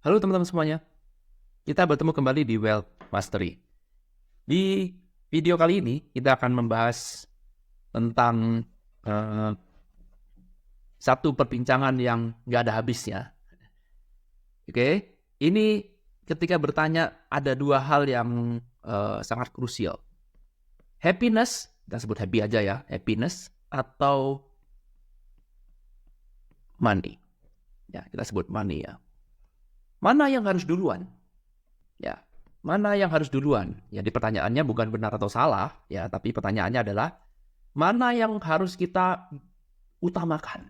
Halo teman-teman semuanya, kita bertemu kembali di Wealth Mastery. Di video kali ini kita akan membahas tentang satu perbincangan yang nggak ada habisnya. Oke, ini ketika bertanya ada dua hal yang sangat krusial. Happiness, kita sebut happy aja ya, happiness atau money. Ya, kita sebut money ya. Mana yang harus duluan? Ya, mana yang harus duluan? Jadi pertanyaannya bukan benar atau salah, ya, tapi pertanyaannya adalah mana yang harus kita utamakan?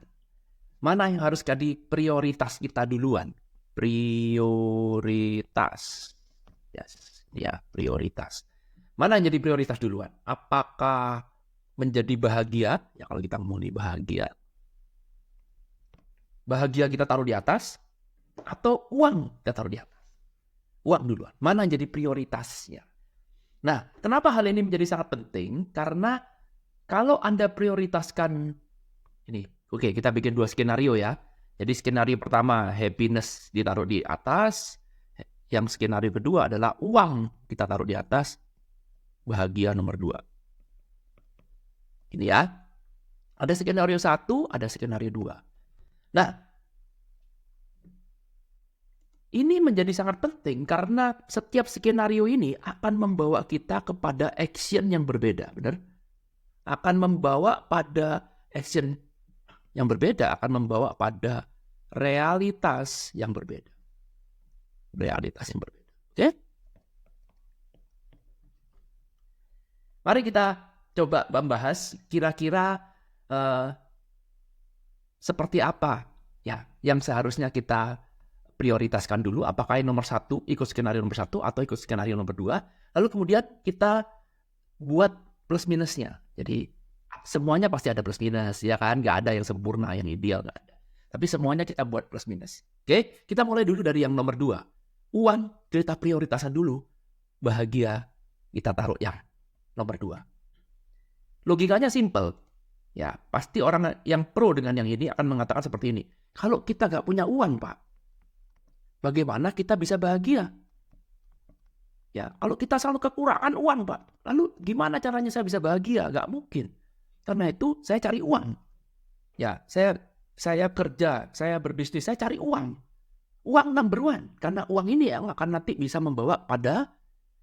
Mana yang harus jadi prioritas kita duluan? Prioritas. Yes, ya, prioritas. Mana yang jadi prioritas duluan? Apakah menjadi bahagia? Ya, kalau kita ngomong nih bahagia. Bahagia kita taruh di atas atau uang kita taruh di atas? Uang duluan. Mana yang jadi prioritasnya? Nah, kenapa hal ini menjadi sangat penting? Karena kalau Anda prioritaskan ini, oke, kita bikin dua skenario ya. Jadi skenario pertama, happiness ditaruh di atas. Yang skenario kedua adalah uang kita taruh di atas. Bahagia nomor 2. Ini ya. Ada skenario 1, ada skenario 2. Nah, ini menjadi sangat penting karena setiap skenario ini akan membawa kita kepada action yang berbeda, benar? Akan membawa pada action yang berbeda, akan membawa pada realitas yang berbeda. Realitas yang berbeda. Oke? Mari kita coba membahas kira-kira seperti apa ya yang seharusnya kita prioritaskan dulu, apakah yang nomor 1 ikut skenario nomor 1 atau ikut skenario nomor 2, lalu kemudian kita buat plus minusnya. Jadi semuanya pasti ada plus minus, ya kan? Nggak ada yang sempurna, yang ideal, nggak ada. Tapi semuanya kita buat plus minus. Oke, kita mulai dulu dari yang nomor 2. Uang kita prioritasan dulu, bahagia kita taruh yang nomor 2. Logikanya simple. Ya, pasti orang yang pro dengan yang ini akan mengatakan seperti ini. Kalau kita nggak punya uang, Pak, bagaimana kita bisa bahagia? Ya, kalau kita selalu kekurangan uang, Pak, lalu gimana caranya saya bisa bahagia? Gak mungkin. Karena itu saya cari uang. Ya, saya kerja, saya berbisnis, saya cari uang. Uang number one. Karena uang ini yang akan nanti bisa membawa pada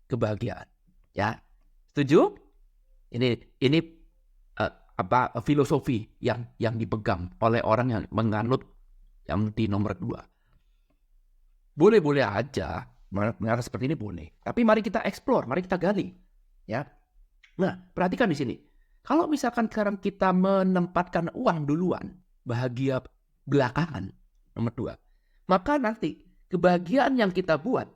kebahagiaan. Ya, setuju? Ini filosofi yang dipegang oleh orang yang menganut yang di nomor 2. Boleh-boleh aja mengarah seperti ini boleh. Tapi mari kita explore, mari kita gali. Ya. Nah, perhatikan di sini. Kalau misalkan sekarang kita menempatkan uang duluan, bahagia belakangan, nomor 2. Maka nanti kebahagiaan yang kita buat,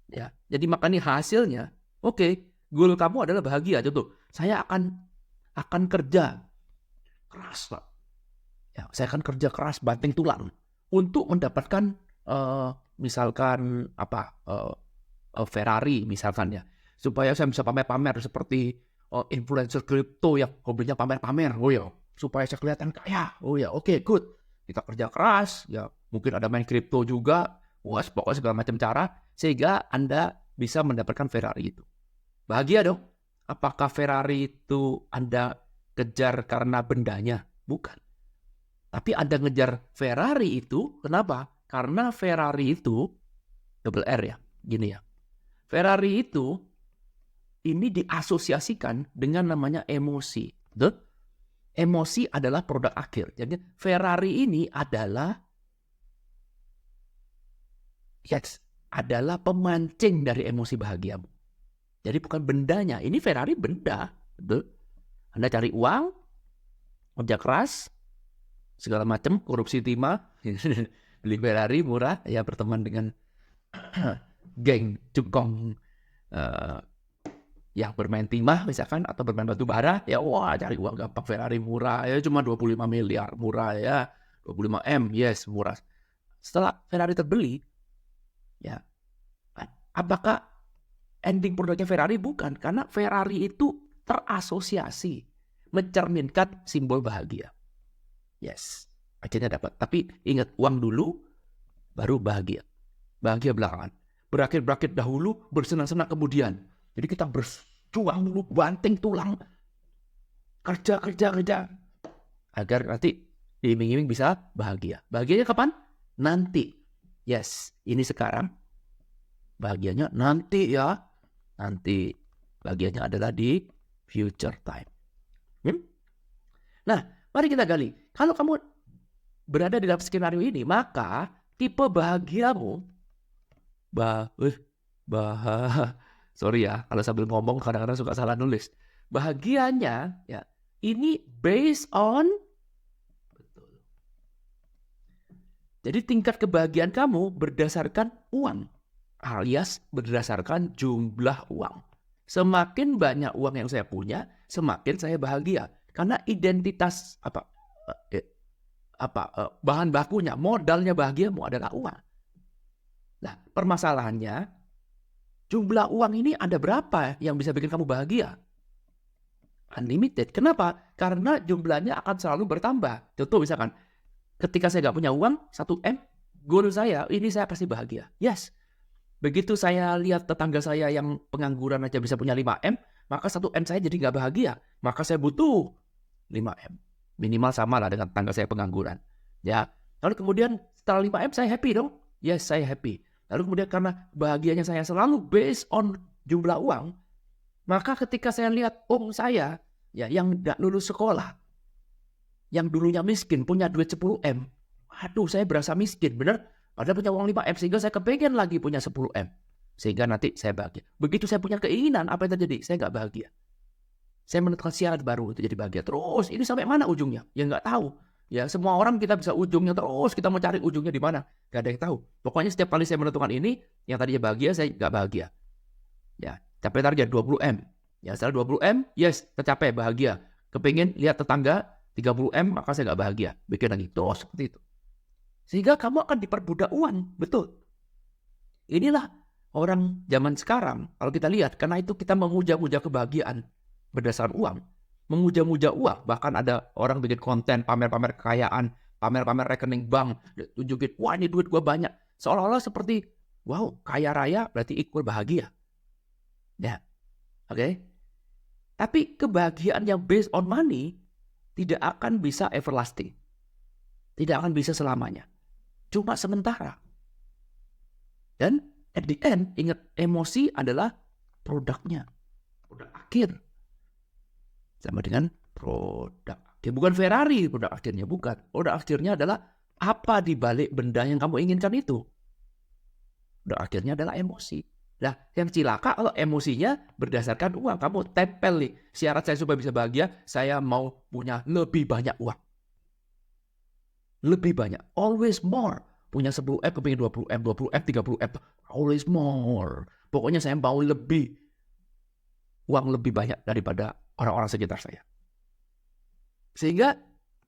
ya. Jadi makanya hasilnya, oke, goal kamu adalah bahagia. Contoh, saya akan kerja keras, Pak. Ya, saya akan kerja keras banting tulang untuk mendapatkan misalkan Ferrari misalkan ya, supaya saya bisa pamer-pamer seperti influencer kripto yang hobinya pamer-pamer. Oh ya, supaya saya kelihatan kaya. Oh ya, oke, good. Kita kerja keras, ya mungkin ada main kripto juga. Wah, pokoknya segala macam cara sehingga Anda bisa mendapatkan Ferrari itu. Bahagia dong. Apakah Ferrari itu Anda kejar karena bendanya? Bukan. Tapi Anda ngejar Ferrari itu, kenapa? Karena Ferrari itu, double R ya, gini ya. Ferrari itu, ini diasosiasikan dengan namanya emosi. Betul? Emosi adalah produk akhir. Jadi Ferrari ini adalah, adalah pemancing dari emosi bahagiamu. Jadi bukan bendanya. Ini Ferrari benda. Betul? Anda cari uang, kerja keras, segala macam, korupsi timah, beli Ferrari murah, ya berteman dengan geng cukong yang bermain timah misalkan, atau bermain batu bara, ya wah cari uang gampang, Ferrari murah, ya cuma 25 miliar, murah ya, 25 M, yes murah. Setelah Ferrari terbeli, ya apakah ending produknya Ferrari? Bukan, karena Ferrari itu terasosiasi mencerminkan simbol bahagia. Yes, akhirnya dapat. Tapi ingat, uang dulu, baru bahagia. Bahagia belakangan. Berakit-berakit dahulu, bersenang-senang kemudian. Jadi kita berjuang dulu, banting tulang. Kerja. Agar nanti diiming-iming bisa bahagia. Bahagianya kapan? Nanti. Yes, ini sekarang. Bahagianya nanti ya. Nanti. Bahagianya adalah di future time. Nah, mari kita gali. Kalau kamu berada di dalam skenario ini, maka tipe bahagiamu sorry ya, kalau sambil ngomong kadang-kadang suka salah nulis. Bahagianya ya, ini based on Jadi tingkat kebahagiaan kamu berdasarkan uang, alias berdasarkan jumlah uang. Semakin banyak uang yang saya punya, semakin saya bahagia. Karena identitas bahan bakunya, modalnya bahagiamu adalah uang. Nah, permasalahannya, jumlah uang ini ada berapa yang bisa bikin kamu bahagia? Unlimited. Kenapa? Karena jumlahnya akan selalu bertambah. Contoh misalkan, ketika saya nggak punya uang, 1M, goal saya, ini saya pasti bahagia. Yes. Begitu saya lihat tetangga saya yang pengangguran aja bisa punya 5M, maka 1M saya jadi nggak bahagia. Maka saya butuh 5M. Minimal sama lah dengan tetangga saya pengangguran. Ya. Lalu kemudian setelah 5M saya happy dong. Yes, saya happy. Lalu kemudian karena bahagianya saya selalu based on jumlah uang, maka ketika saya lihat saya ya yang nggak lulus sekolah, yang dulunya miskin punya duit 10M, aduh saya berasa miskin, bener? Padahal punya uang 5M, sehingga saya kepengen lagi punya 10M. Sehingga nanti saya bahagia. Begitu saya punya keinginan, apa yang terjadi? Saya nggak bahagia. Saya menentukan syarat baru untuk jadi bahagia. Terus ini sampai mana ujungnya? Ya nggak tahu. Ya semua orang kita bisa ujungnya terus, kita mau cari ujungnya di mana? Nggak ada yang tahu. Pokoknya setiap kali saya menentukan ini, yang tadinya bahagia, saya nggak bahagia. Ya, capai target 20M. Ya setelah 20M, yes, tercapai bahagia. Kepingin lihat tetangga 30M, maka saya nggak bahagia. Bikin lagi terus seperti itu. Sehingga kamu akan diperbudak uang, betul. Inilah orang zaman sekarang, kalau kita lihat, karena itu kita memuja-muja kebahagiaan berdasarkan uang. Memuja-muja uang, bahkan ada orang bikin konten, pamer-pamer kekayaan, pamer-pamer rekening bank, tunjukin, wah ini duit gue banyak. Seolah-olah seperti, wow, kaya raya berarti equal bahagia. Ya, oke. Tapi kebahagiaan yang based on money tidak akan bisa everlasting. Tidak akan bisa selamanya. Cuma sementara. Dan at the end, ingat, emosi adalah produknya. Produk akhir. Sama dengan produk akhir. Bukan Ferrari produk akhirnya, bukan. Produk akhirnya adalah apa di balik benda yang kamu inginkan itu. Produk akhirnya adalah emosi. Nah, yang cilaka kalau emosinya berdasarkan uang. Kamu tempel nih, syarat saya supaya bisa bahagia, saya mau punya lebih banyak uang. Lebih banyak. Always more. Punya 10M, kepingin 20M, 20M, 30M. Always more. Pokoknya saya mau lebih. Uang lebih banyak daripada orang-orang sekitar saya. Sehingga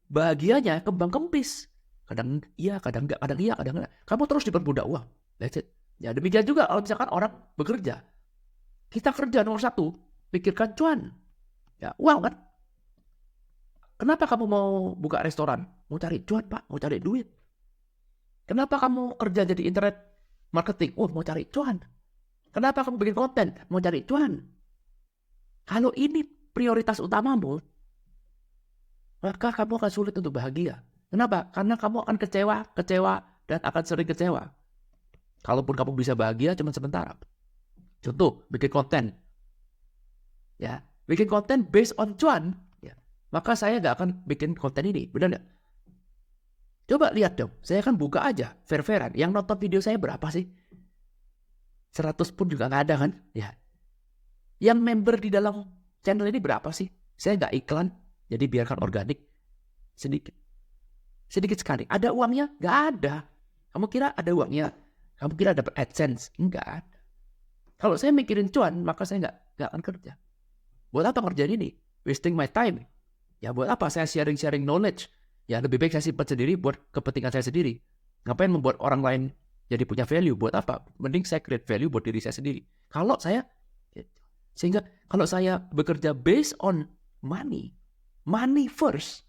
bahagianya kembang kempis. Kadang iya, kadang enggak, kadang iya, kadang enggak. Kamu terus diperbudak uang. That's it. Ya demikian juga kalau misalkan orang bekerja. Kita kerja nomor 1, pikirkan cuan. Ya uang kan. Kenapa kamu mau buka restoran? Mau cari cuan, Pak. Mau cari duit. Kenapa kamu kerja jadi internet marketing? Mau cari cuan. Kenapa kamu bikin konten? Mau cari cuan. Kalau ini prioritas utamamu, maka kamu akan sulit untuk bahagia. Kenapa? Karena kamu akan kecewa, dan akan sering kecewa. Kalaupun kamu bisa bahagia, cuma sementara. Contoh, bikin konten. Ya, bikin konten based on cuan. Ya, maka saya nggak akan bikin konten ini. Benar nggak? Coba lihat dong, saya kan buka aja, fair-fairan. Yang nonton video saya berapa sih? 100 pun juga nggak ada kan? Ya. Yang member di dalam channel ini berapa sih? Saya nggak iklan, jadi biarkan organik. Sedikit. Sedikit sekali. Ada uangnya? Nggak ada. Kamu kira ada uangnya? Kamu kira dapat AdSense? Enggak ada. Kalau saya mikirin cuan, maka saya nggak akan kerja. Buat apa kerjaan ini? Wasting my time. Ya buat apa saya sharing knowledge? Ya lebih baik saya simpan sendiri buat kepentingan saya sendiri. Ngapain membuat orang lain jadi punya value? Buat apa? Mending saya create value buat diri saya sendiri. Sehingga kalau saya bekerja based on money first.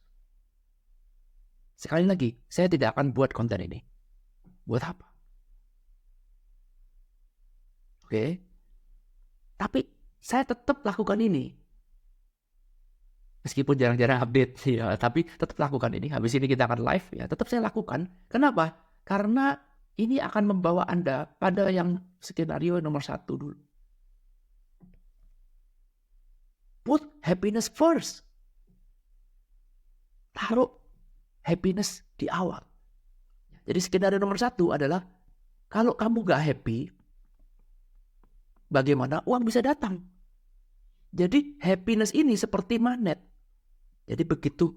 Sekali lagi, saya tidak akan buat konten ini. Buat apa? Oke. Tapi saya tetap lakukan ini. Meskipun jarang-jarang update, ya, tapi tetap lakukan ini. Habis ini kita akan live, ya, tetap saya lakukan. Kenapa? Karena ini akan membawa Anda pada yang skenario nomor 1 dulu. Put happiness first. Taruh happiness di awal. Jadi skenario nomor 1 adalah, kalau kamu gak happy, bagaimana uang bisa datang? Jadi happiness ini seperti magnet. Jadi begitu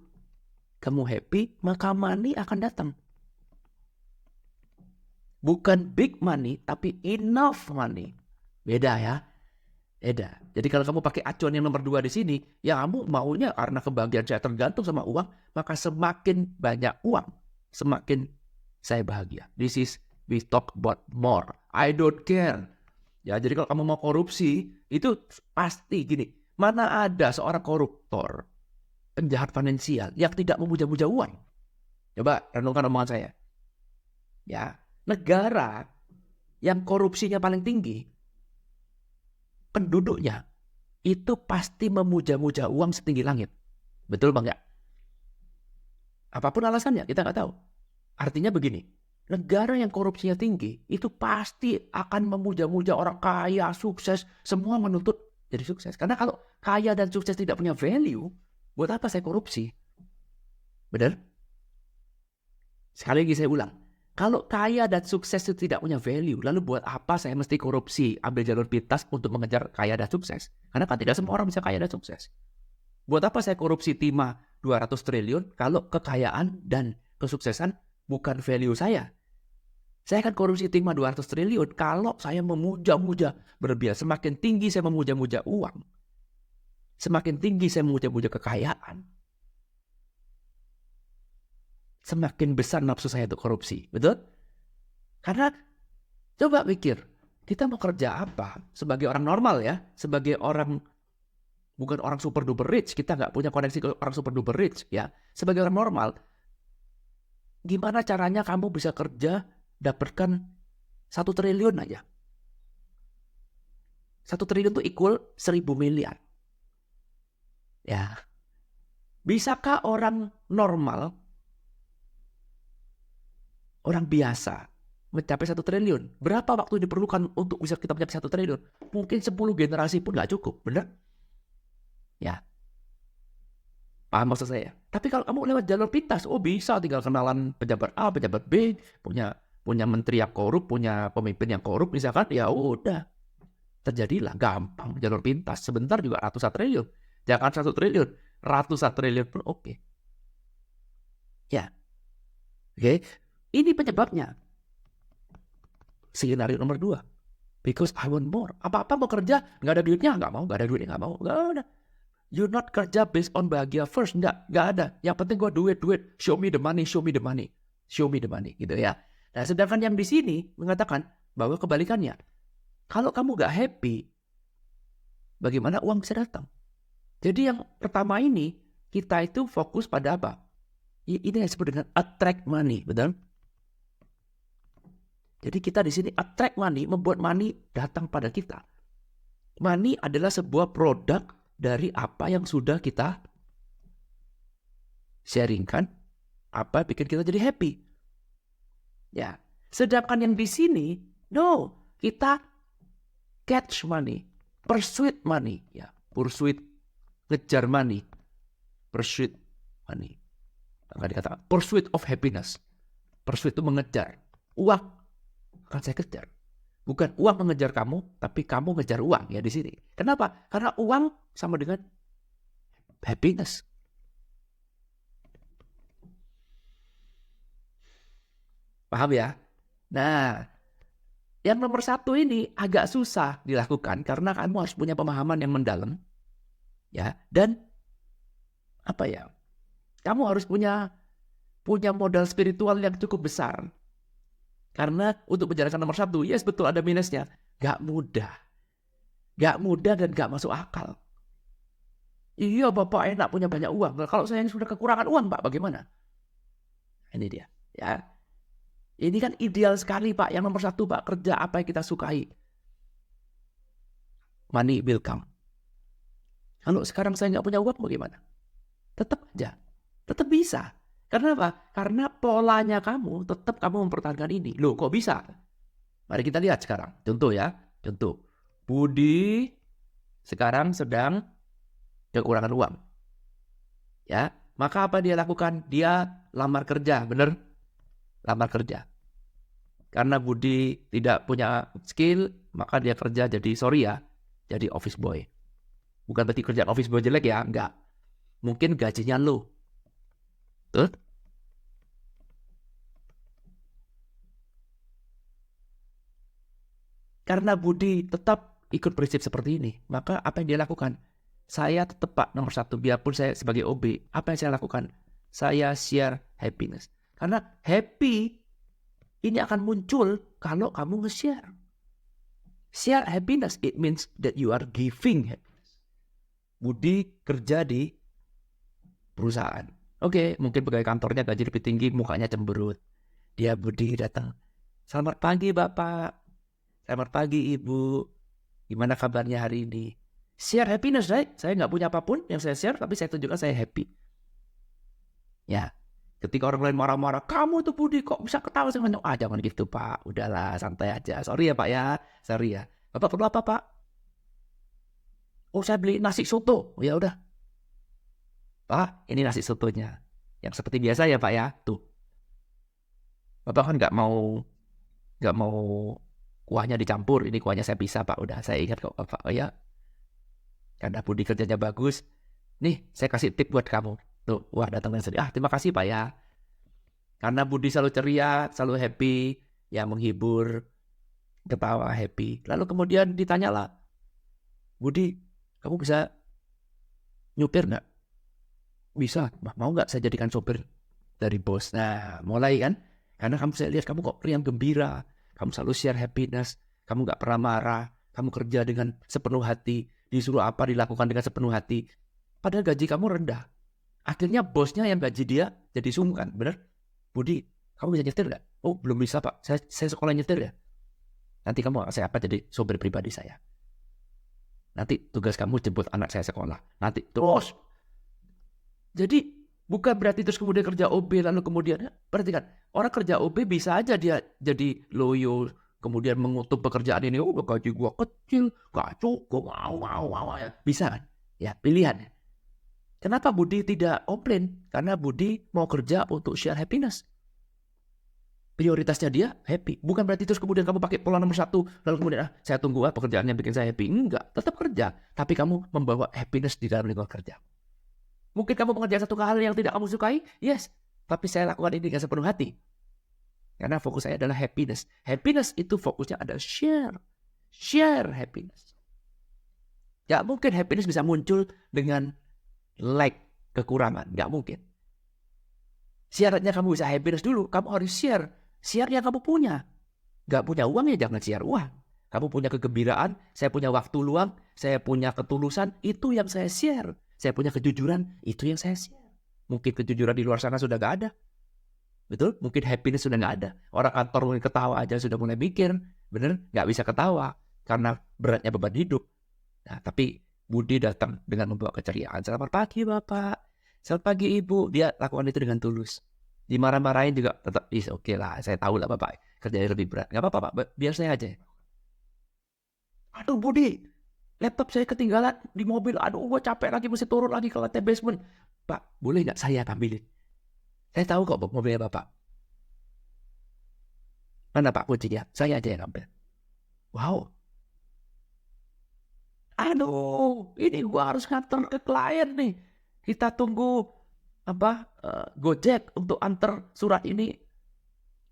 kamu happy, maka money akan datang. Bukan big money, tapi enough money. Beda ya. Beda. Jadi kalau kamu pakai acuan yang nomor 2 di sini, ya kamu maunya karena kebahagiaan saya tergantung sama uang, maka semakin banyak uang, semakin saya bahagia. This is we talk about more. I don't care. Ya, jadi kalau kamu mau korupsi, itu pasti gini. Mana ada seorang koruptor, penjahat finansial yang tidak memuja-muja uang? Coba renungkan omongan saya. Ya, negara yang korupsinya paling tinggi, penduduknya itu pasti memuja-muja uang setinggi langit. Betul Bang ya? Apapun alasannya, kita nggak tahu. Artinya begini, negara yang korupsinya tinggi itu pasti akan memuja-muja orang kaya, sukses, semua menuntut jadi sukses. Karena kalau kaya dan sukses tidak punya value, buat apa saya korupsi? Benar? Sekali lagi saya ulang. Kalau kaya dan sukses itu tidak punya value, lalu buat apa saya mesti korupsi, ambil jalur pintas untuk mengejar kaya dan sukses? Karena kan tidak semua orang bisa kaya dan sukses. Buat apa saya korupsi timah 200 triliun kalau kekayaan dan kesuksesan bukan value saya? Saya akan korupsi timah 200 triliun kalau saya memuja-muja berlebihan. Semakin tinggi saya memuja-muja uang, semakin tinggi saya memuja-muja kekayaan, semakin besar nafsu saya untuk korupsi. Betul? Karena coba pikir, kita mau kerja apa? Sebagai orang normal ya, sebagai orang, bukan orang super duper rich, kita nggak punya koneksi ke orang super duper rich ya. Sebagai orang normal, gimana caranya kamu bisa kerja dapatkan 1 triliun aja? 1 triliun itu equal 1000 miliar. Ya. Bisakah orang normal, orang biasa mencapai 1 triliun? Berapa waktu diperlukan untuk bisa kita mencapai 1 triliun? Mungkin 10 generasi pun nggak cukup, benar? Ya. Paham maksud saya? Tapi kalau kamu lewat jalur pintas, oh bisa, tinggal kenalan pejabat A, pejabat B, punya menteri yang korup, punya pemimpin yang korup, misalkan, ya udah. Terjadilah, gampang, jalur pintas. Sebentar juga ratusan triliun. Jangan 1 triliun, ratusan triliun pun oke. Ya. Oke. Ini penyebabnya. Skenario nomor 2. Because I want more. Apa-apa mau kerja, nggak ada duitnya, nggak mau. Nggak ada duitnya, nggak mau. Nggak ada. You're not kerja based on bahagia first. Nggak ada. Yang penting gue duit. Show me the money, show me the money. Show me the money, gitu ya. Nah, sedangkan yang di sini mengatakan bahwa kebalikannya. Kalau kamu nggak happy, bagaimana uang bisa datang? Jadi yang pertama ini, kita itu fokus pada apa? Ini yang disebut dengan attract money, betul? Jadi kita di sini attract money, membuat money datang pada kita. Money adalah sebuah produk dari apa yang sudah kita sharingkan, apa yang bikin kita jadi happy. Ya, sedangkan yang di sini, no, kita catch money, pursuit money, ya, pursuit, ngejar money, pursuit money. Akan dikatakan pursuit of happiness. Pursuit itu mengejar. Uang akan saya kejar. Bukan uang mengejar kamu, tapi kamu ngejar uang ya di sini. Kenapa? Karena uang sama dengan happiness. Paham ya? Nah, yang nomor 1 ini agak susah dilakukan karena kamu harus punya pemahaman yang mendalam, ya. Dan apa ya? Kamu harus punya modal spiritual yang cukup besar. Karena untuk menjalankan nomor 1, yes betul ada minusnya. Gak mudah. Gak mudah dan gak masuk akal. Iya Bapak enak punya banyak uang. Kalau saya sudah kekurangan uang Pak, bagaimana? Ini dia. Ya. Ini kan ideal sekali Pak. Yang nomor 1 Pak, kerja apa yang kita sukai. money will come. Kalau sekarang saya nggak punya uang, bagaimana? Tetap aja, tetap bisa. Karena apa? Karena polanya kamu, tetap kamu mempertahankan ini. Loh, kok bisa? Mari kita lihat sekarang. Contoh ya, contoh. Budi sekarang sedang kekurangan uang. Ya, maka apa dia lakukan? Dia lamar kerja, bener? Lamar kerja. Karena Budi tidak punya skill, maka dia kerja jadi office boy. Bukan berarti kerjaan office boy jelek ya, enggak. Mungkin gajinya low. Tuh. Karena Budi tetap ikut prinsip seperti ini, maka apa yang dia lakukan? Saya tetap Pak nomor 1, biarpun saya sebagai OB, apa yang saya lakukan? Saya share happiness. Karena happy ini akan muncul kalau kamu nge-share. Share happiness, it means that you are giving happiness. Budi kerja di perusahaan. Oke, mungkin pegawai kantornya gaji lebih tinggi, mukanya cemberut. Budi datang. Selamat pagi Bapak. Selamat pagi Ibu. Gimana kabarnya hari ini? Share happiness, right? Saya nggak punya apapun yang saya share, tapi saya tunjukkan saya happy. Ya, ketika orang lain marah-marah, kamu tuh Budi kok bisa ketawa sih? Jangan gitu Pak, udahlah santai aja. Sorry ya Pak ya, sorry ya. Bapak perlu apa Pak? Oh saya beli nasi soto. Ya udah. Pak, ini nasi sotonya. Yang seperti biasa ya Pak ya. Tuh. Bapak kan nggak mau kuahnya dicampur. Ini kuahnya saya pisah Pak. Udah saya ingat kok Bapak. Oh ya. Karena Budi kerjanya bagus. Nih saya kasih tip buat kamu. Tuh, wah datang dan sedih. Terima kasih Pak ya. Karena Budi selalu ceria, selalu happy, ya menghibur, ketawa, happy. Lalu kemudian ditanyalah, Budi, kamu bisa nyupir nggak? Bisa, mau nggak saya jadikan sopir dari bos? Nah, mulai kan? Karena saya lihat kamu kok riang gembira, kamu selalu share happiness, kamu nggak pernah marah, kamu kerja dengan sepenuh hati, disuruh apa dilakukan dengan sepenuh hati. Padahal gaji kamu rendah. Akhirnya bosnya yang gaji dia jadi sungkan, bener? Budi, kamu bisa nyetir nggak? Oh, belum bisa Pak, saya sekolah nyetir ya. Nanti kamu saya apa jadi sopir pribadi saya. Nanti tugas kamu jemput anak saya sekolah. Nanti terus. Jadi bukan berarti terus kemudian kerja OB lalu kemudian perhatikan orang kerja OB bisa aja dia jadi loyo kemudian mengutuk pekerjaan ini. Oh gaji gua kecil, gak cukup, mau ya. Bisa kan? Ya pilihan. Kenapa Budi tidak komplain? Karena Budi mau kerja untuk share happiness. Prioritasnya dia happy. Bukan berarti terus kemudian kamu pakai pola nomor 1. Lalu kemudian saya tunggu pekerjaan yang bikin saya happy. Enggak, tetap kerja. Tapi kamu membawa happiness di dalam lingkungan kerja. Mungkin kamu mengerjakan satu hal yang tidak kamu sukai. Yes, tapi saya lakukan ini dengan sepenuh hati. Karena fokus saya adalah happiness. Happiness itu fokusnya ada share. Share happiness. Gak mungkin happiness bisa muncul dengan lack, kekurangan. Gak mungkin. Syaratnya kamu bisa happiness dulu. Kamu harus share. Share yang kamu punya. Gak punya uang ya jangan share uang. Kamu punya kegembiraan, saya punya waktu luang, saya punya ketulusan, itu yang saya share. Saya punya kejujuran, itu yang saya share. Mungkin kejujuran di luar sana sudah gak ada. Betul? Mungkin happiness sudah gak ada. Orang kantor mungkin ketawa aja sudah mulai mikir. Bener? Gak bisa ketawa. Karena beratnya beban hidup. Nah, tapi Budi datang dengan membawa keceriaan. Selamat pagi Bapak. Selamat pagi Ibu. Dia lakukan itu dengan tulus. Dimarah-marahin juga tetap oke lah. Saya tahu lah Bapak. Kerjanya lebih berat. Gak apa-apa Pak. Biar saya aja. Aduh Budi. Laptop saya ketinggalan di mobil. Aduh gue capek lagi. Mesti turun lagi ke lantai basement. Pak, boleh gak saya ambilin? Saya tahu kok mobilnya Bapak. Mana Pak kuncinya? Saya aja yang ambil. Wow. Aduh, ini gua harus nganter ke klien nih. Kita tunggu Gojek untuk antar surat ini.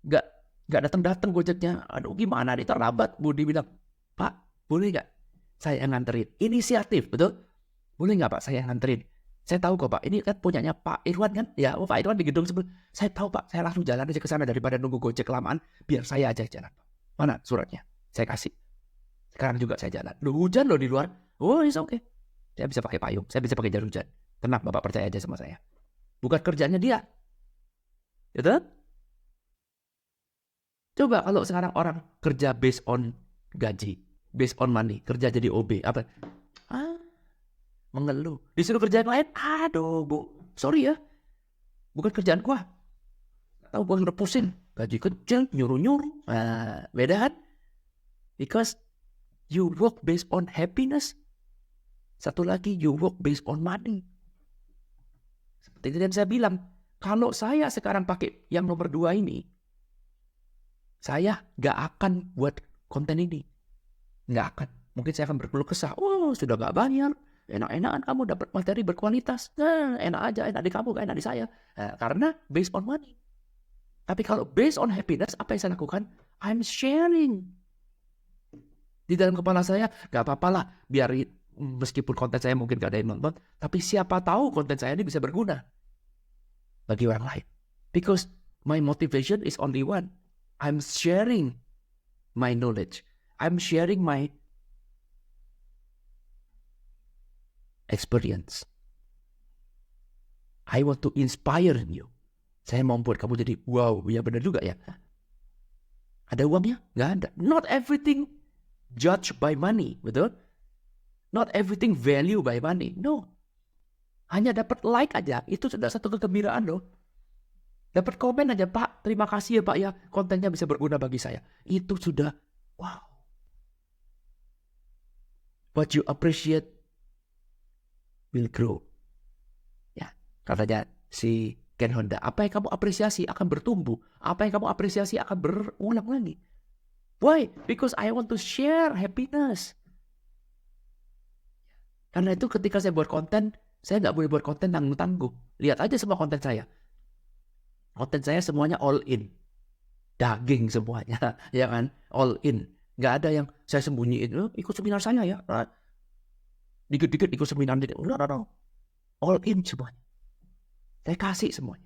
Gak datang Gojeknya. Aduh, gimana nih terlambat? Budi bilang, Pak, boleh gak saya nganterin? Inisiatif, betul? Boleh gak Pak saya nganterin? Saya tahu kok Pak, ini kan punyanya Pak Irwan kan? Ya, Pak Irwan di gedung sebelah. Saya tahu Pak, saya langsung jalan aja ke sana daripada nunggu Gojek kelamaan. Biar saya aja jalan. Mana suratnya? Saya kasih. Sekarang juga saya jalan. Loh hujan loh di luar. Oh it's okay. Saya bisa pakai payung. Saya bisa pakai jas hujan. Tenang Bapak percaya aja sama saya. Bukan kerjanya dia. Gitu? Coba kalau sekarang orang kerja based on gaji. based on money, kerja jadi OB. Apa? Mengeluh. Disuruh kerja yang lain, aduh bu, sorry ya, bukan kerjaan gua. Tahu gua udah pusing, gaji kecil, nyuruh-nyuruh. Beda kan? Because you work based on happiness. Satu lagi, you work based on money. Seperti yang saya bilang, kalau saya sekarang pakai yang nomor 2 ini, saya gak akan buat konten ini. Gak akan. Mungkin saya akan berkeluh kesah. Oh, sudah gak bayar. Enak-enakan kamu dapat materi berkualitas. Enak aja, enak di kamu, gak enak di saya. Karena based on money. Tapi kalau based on happiness, apa yang saya lakukan? I'm sharing. Di dalam kepala saya, gak apa-apa lah. Biar meskipun konten saya mungkin gak ada yang nonton, tapi siapa tahu konten saya ini bisa berguna bagi orang lain. Because my motivation is only one. I'm sharing my knowledge. I'm sharing my experience. I want to inspire you. Saya mau buat kamu jadi, wow, ya benar juga ya. Ada uangnya? Nggak ada. Not everything judged by money, betul? Not everything value by money. No. Hanya dapat like aja, itu sudah satu kegembiraan loh. Dapat komen aja, Pak, terima kasih ya Pak ya, kontennya bisa berguna bagi saya. Itu sudah, wow. What you appreciate will grow. Ya, katanya si Ken Honda, apa yang kamu apresiasi akan bertumbuh. Apa yang kamu apresiasi akan berulang lagi. Why? Because I want to share happiness. Karena itu ketika saya buat konten, saya nggak boleh buat konten tanggung-tanggung. Lihat aja semua konten saya. Konten saya semuanya all in. Daging semuanya. Ya kan? All in. Nggak ada yang saya sembunyiin. Ikut seminar saya ya. Dikit-dikit ikut seminar. No. All in semuanya. Saya kasih semuanya.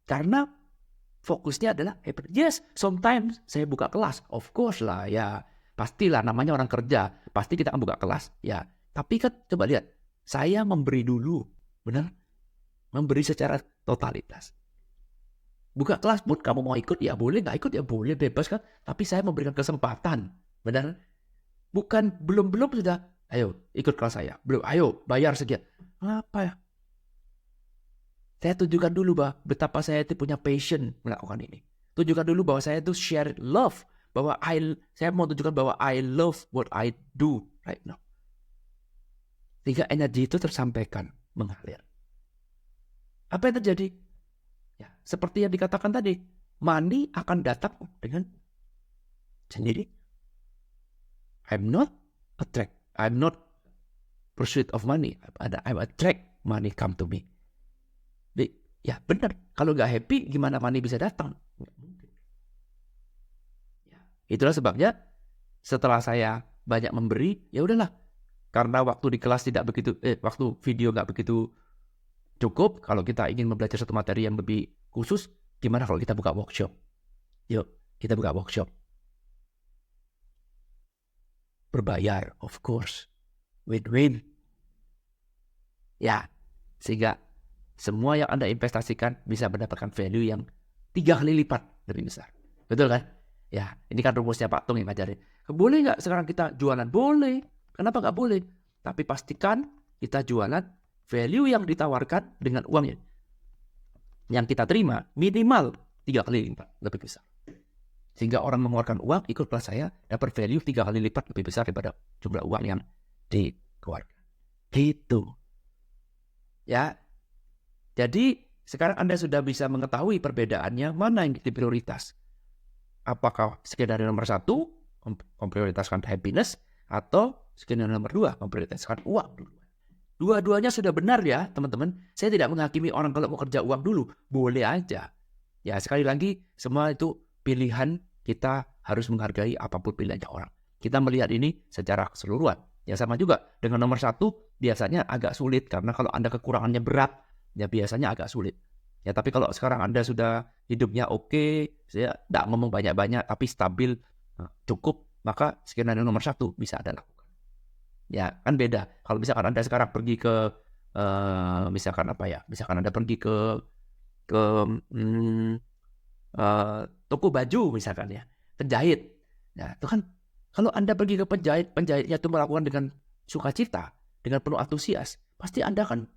Karena fokusnya adalah happy. Yes, sometimes saya buka kelas. Of course lah ya. Pastilah namanya orang kerja. Pasti kita akan buka kelas. Ya. Tapi kan coba lihat. Saya memberi dulu. Benar? Memberi secara totalitas. Buka kelas, buat kamu mau ikut, ya boleh, nggak ikut, ya boleh, bebas kan. Tapi saya memberikan kesempatan, benar? Bukan, belum sudah, ayo ikut kelas saya. Belum, ayo bayar sekian. Apa ya? Saya tunjukkan dulu betapa saya itu punya passion melakukan ini. Tunjukkan dulu bahwa saya itu share love. Bahwa saya mau tunjukkan bahwa I love what I do right now. Sehingga energi itu tersampaikan, mengalir. Apa yang terjadi? Ya, seperti yang dikatakan tadi, money akan datang dengan sendiri. I'm not pursuit of money. I'm attract money come to me. Ya benar, kalau nggak happy gimana money bisa datang? Nggak mungkin. Ya, itulah sebabnya setelah saya banyak memberi, ya udahlah. Karena waktu di kelas waktu video nggak begitu cukup. Kalau kita ingin belajar satu materi yang lebih khusus, gimana kalau kita buka workshop? Yuk, kita buka workshop. Berbayar, of course. Win-win. Ya, sehingga semua yang Anda investasikan bisa mendapatkan value yang 3 kali lipat lebih besar. Betul kan? Ya, ini kan rumusnya Pak Tung yang ngajarin. Boleh nggak sekarang kita jualan? Boleh. Kenapa nggak boleh? Tapi pastikan kita jualan value yang ditawarkan dengan uang yang kita terima minimal 3 kali lipat lebih besar. Sehingga orang mengeluarkan uang ikut kelas saya dapat value 3 kali lipat lebih besar daripada jumlah uang yang dikeluarkan. Gitu. Ya. Jadi sekarang Anda sudah bisa mengetahui perbedaannya mana yang jadi prioritas. Apakah skenario nomor 1 memprioritaskan happiness atau skenario nomor 2 memprioritaskan uang. Dua-duanya sudah benar ya teman-teman. Saya tidak menghakimi orang kalau mau kerja uang dulu. Boleh aja. Ya sekali lagi semua itu pilihan, kita harus menghargai apapun pilihannya orang. Kita melihat ini secara keseluruhan. Ya sama juga dengan nomor 1 biasanya agak sulit. Karena kalau Anda kekurangannya berat, ya biasanya agak sulit. Ya tapi kalau sekarang Anda sudah hidupnya oke, saya tidak ngomong banyak-banyak tapi stabil, cukup, maka skenario nomor 1 bisa Anda lakukan. Ya kan beda. Kalau misalkan Anda sekarang pergi ke misalkan Anda pergi ke toko baju misalkan ya, penjahit. Nah, itu kan Kalau Anda pergi ke penjahit, penjahitnya itu melakukan dengan sukacita, dengan penuh antusias, pasti Anda akan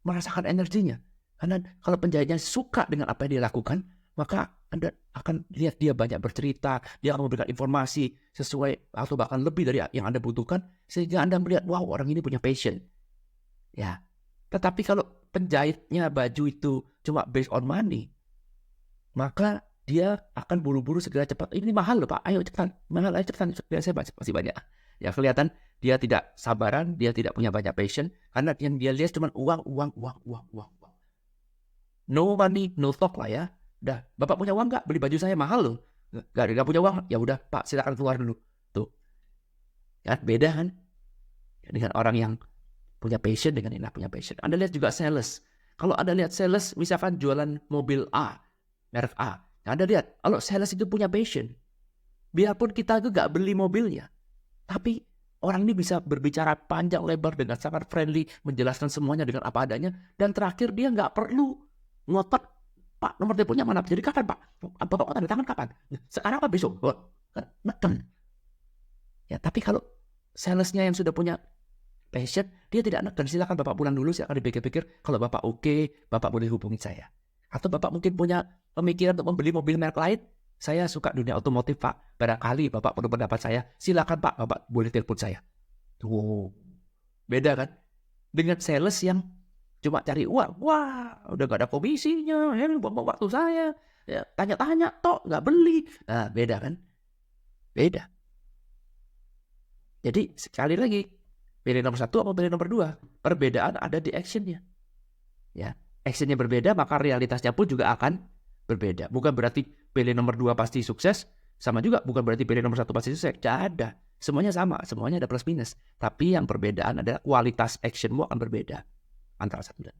merasakan energinya. Karena kalau penjahitnya suka dengan apa yang dia lakukan, maka Anda akan lihat dia banyak bercerita, dia akan memberikan informasi sesuai atau bahkan lebih dari yang Anda butuhkan, sehingga Anda melihat, wow, orang ini punya passion. Ya, tetapi kalau penjahitnya baju itu cuma based on money, maka dia akan buru-buru segera cepat. Ini mahal loh Pak, ayo cepetan, mahal, ayo cepetan, saya masih banyak. Ya kelihatan dia tidak sabaran, dia tidak punya banyak passion, karena yang dia lihat cuma uang. No money, no talk lah ya. Udah, Bapak punya uang nggak? Beli baju saya mahal loh. Nggak punya uang, ya udah Pak, silakan keluar dulu. Tuh, kan beda kan dengan orang yang punya passion dengan yang punya passion. Anda lihat juga sales. Kalau Anda lihat sales, misalkan jualan mobil A, merek A, Anda lihat, kalau sales itu punya passion, biarpun kita itu nggak beli mobilnya, tapi orang ini bisa berbicara panjang lebar dengan sangat friendly, menjelaskan semuanya dengan apa adanya, dan terakhir dia nggak perlu ngotot, Pak, nomor teleponnya mana? Jadi kapan Pak? Bapak tanda tangan kapan? Sekarang apa besok? Neken. Ya, tapi kalau salesnya yang sudah punya passion, dia tidak neken. Silakan Bapak pulang dulu, silakan dipikir-pikir. Kalau Bapak oke, Bapak boleh hubungi saya. Atau Bapak mungkin punya pemikiran untuk membeli mobil merek lain. Saya suka dunia otomotif Pak. Barangkali Bapak perlu pendapat saya. Silakan Pak, Bapak boleh telepon saya. Tuh, beda kan? Dengan sales yang cuma cari uang. Wah, udah gak ada komisinya. Buang waktu saya. Ya, tanya-tanya, tok, gak beli. Nah, beda kan? Beda. Jadi, sekali lagi, pilih nomor 1 atau pilih nomor 2. Perbedaan ada di actionnya. Ya, actionnya berbeda, maka realitasnya pun juga akan berbeda. Bukan berarti pilih nomor 2 pasti sukses, sama juga bukan berarti pilih nomor 1 pasti sukses. Tidak ada. Semuanya sama, semuanya ada plus minus. Tapi yang perbedaan adalah kualitas actionmu akan berbeda antara 1 dan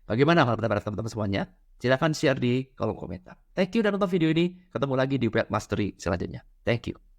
2. Bagaimana kalau pendapat teman-teman semuanya? Silahkan share di kolom komentar. Thank you udah nonton video ini. Ketemu lagi di Wealth Mastery selanjutnya. Thank you.